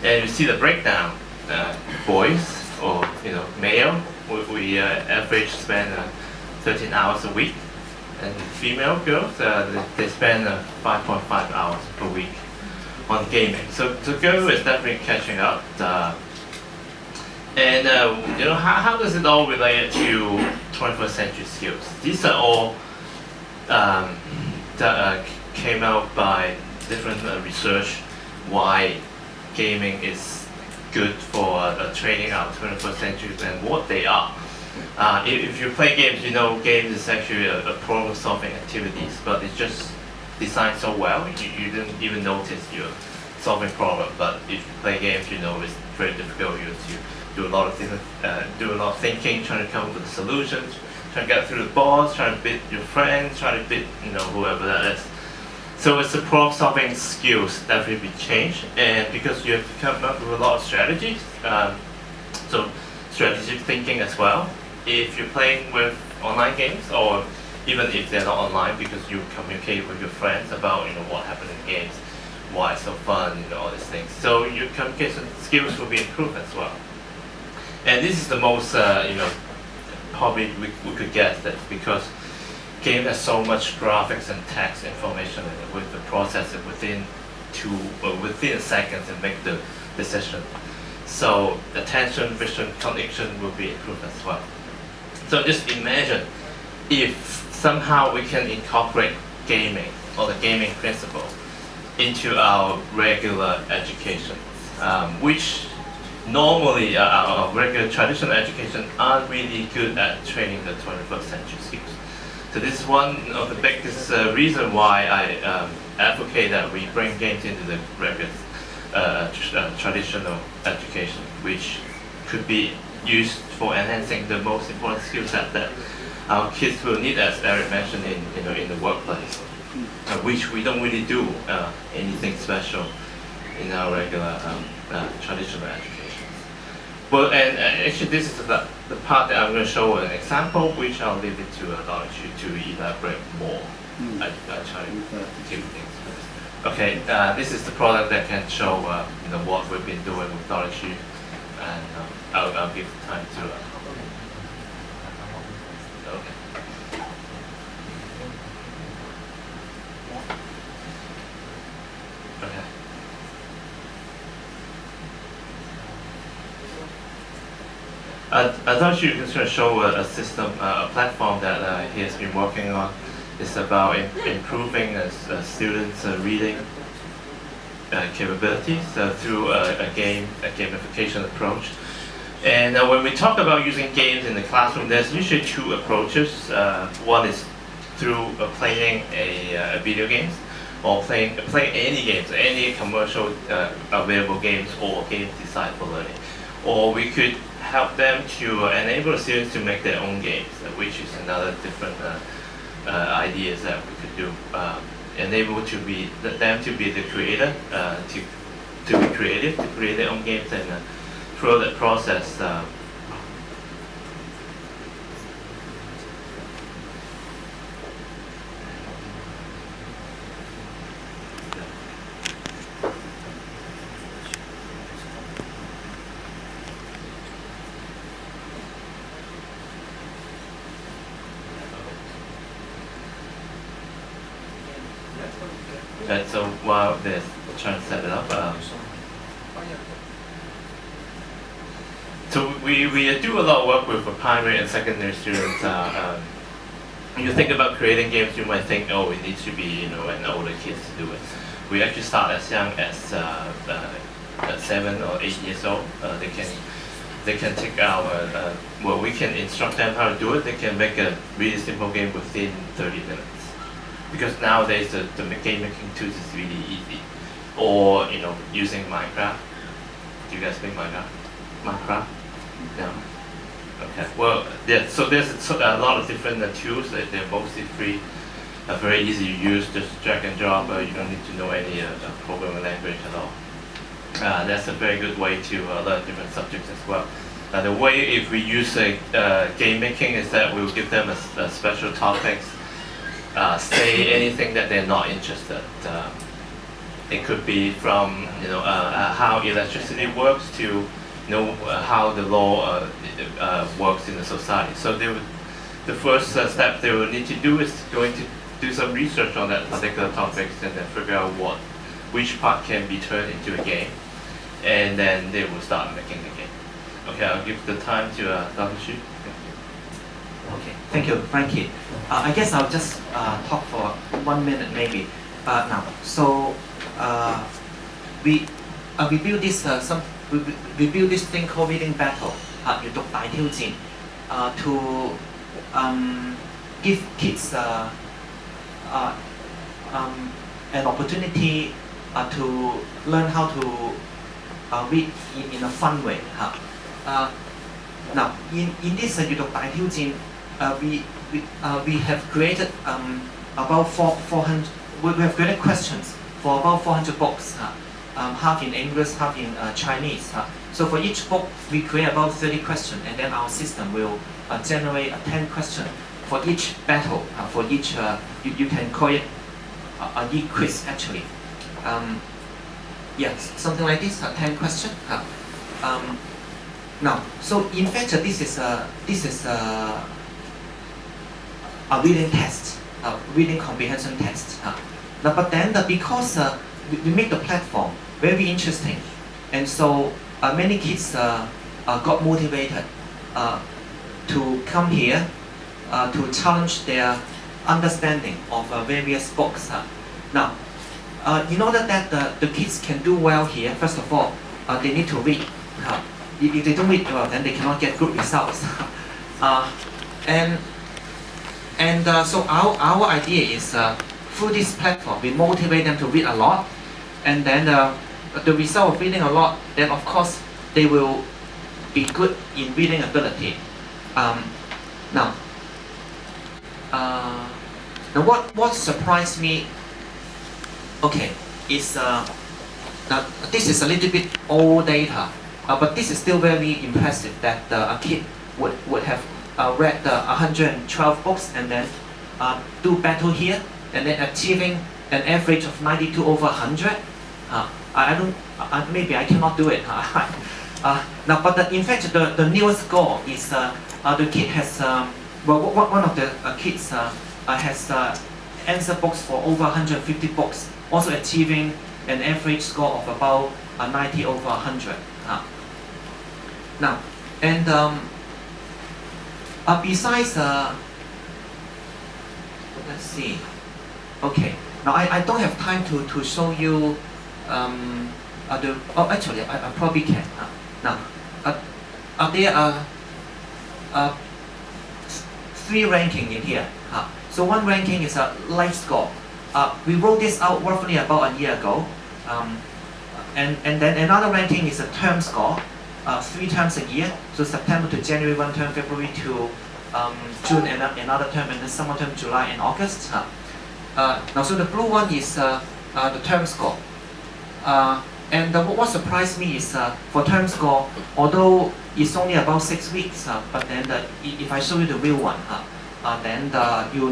And you see the breakdown. Boys or male, we average spend 13 hours a week, and female girls they spend 5.5 hours per week on gaming. So girl is definitely catching up. And how does it all relate to 21st century skills? These are all that came out by different research why gaming is good for training our 21st century and what they are. If you play games, games is actually a problem-solving activities, but it's just designed so well you didn't even notice you're solving problem. But if you play games, it's very difficult. You have to do a lot of things, do a lot of thinking, trying to come up with solutions, trying to get through the boss, trying to beat your friends, trying to beat whoever that is. So it's the problem-solving skills definitely be changed, and because you have to come up with a lot of strategies, so strategic thinking as well. If you're playing with online games, or even if they're not online, because you communicate with your friends about what happened in games, why it's so fun, all these things. So your communication skills will be improved as well. And this is the most, probably we could guess that because game has so much graphics and text information in it, with the process it within seconds and make the decision. So attention, vision, cognition will be improved as well. So just imagine if somehow we can incorporate gaming or the gaming principle into our regular education, which normally our regular traditional education aren't really good at training the 21st century skills. So this is one of the biggest reason why I advocate that we bring games into the regular traditional education, which could be used for enhancing the most important skill set that our kids will need, as Eric mentioned, in the workplace, which we don't really do anything special in our regular traditional education. Well, and actually this is the part that I'm going to show an example, which I'll leave it to Dr. Chu to elaborate more. I try to keep things first. Okay, this is the product that can show what we've been doing with Dr. Chu, and I'll give time to. Okay. Okay. I thought you could show a system, a platform that he has been working on. It's about improving students' reading capabilities through a gamification approach. And when we talk about using games in the classroom, there's usually two approaches. One is through playing a video games, or playing any games, any commercial available games, or games designed for learning. Or we could help them to enable students to make their own games, which is another different ideas that we could do. Enable them to be the creator, to be creative, to create their own games, and through that process. Okay, so while they're trying to set it up, so we do a lot of work with primary and secondary students. When you think about creating games, you might think, oh, it needs to be an older kids to do it. We actually start as young as 7 or 8 years old. They can take our we can instruct them how to do it. They can make a really simple game within 30 minutes. Because nowadays the game making tools is really easy. Or using Minecraft. Do you guys make Minecraft? No. Okay. Well, yeah. So there's a lot of different tools. They're mostly free, very easy to use. Just drag and drop. You don't need to know any programming language at all. That's a very good way to learn different subjects as well. The way if we use game making is that we will give them a special topics. Say anything that they're not interested. It could be from how electricity works to how the law works in the society. So the first step they will need to do is going to do some research on that particular topics and then figure out which part can be turned into a game, and then they will start making the game. Okay, I'll give the time to Dr. Xu. Okay, thank you, Frankie. I guess I'll just talk for 1 minute maybe. Now, so we build this we build this thing called Reading Battle, 閱讀大挑戰, to give kids an opportunity to learn how to read in a fun way. Now, in this 閱讀大挑戰, we have created about 400. We have created questions for about 400 books, half in English, half in Chinese. So for each book, we create about 30 questions, and then our system will generate 10 questions for each battle. For each, you can call it a e-quiz actually. Yes, something like this, 10 questions. Now, so in fact, this is a reading test, reading comprehension test. Now, but then because we make the platform very interesting, and so many kids got motivated to come here to challenge their understanding of various books. Now, in order that the kids can do well here, first of all, they need to read. If they don't read well, then they cannot get good results. So our idea is through this platform, we motivate them to read a lot, and then the result of reading a lot, then of course they will be good in reading ability. Now what surprised me, okay, is now this is a little bit old data, but this is still very impressive that a kid would have read 112 books and then do battle here, and then achieving an average of 92 over 100. Maybe I cannot do it. Now, but in fact, the newest score is the kid has one of the kids has answered books for over 150 books, also achieving an average score of about 90 over 100. Now, and besides, let's see. Okay, now I don't have time to show you actually I probably can. Now, there are 3 rankings in here. So one ranking is a life score. We wrote this out roughly about a year ago. And then another ranking is a term score, 3 terms a year. So September to January 1 term, February to June another term, and then summer term, July and August. Now, so the blue one is the term score. And what surprised me is for term score, although it's only about 6 weeks, but then if I show you the real one, then you know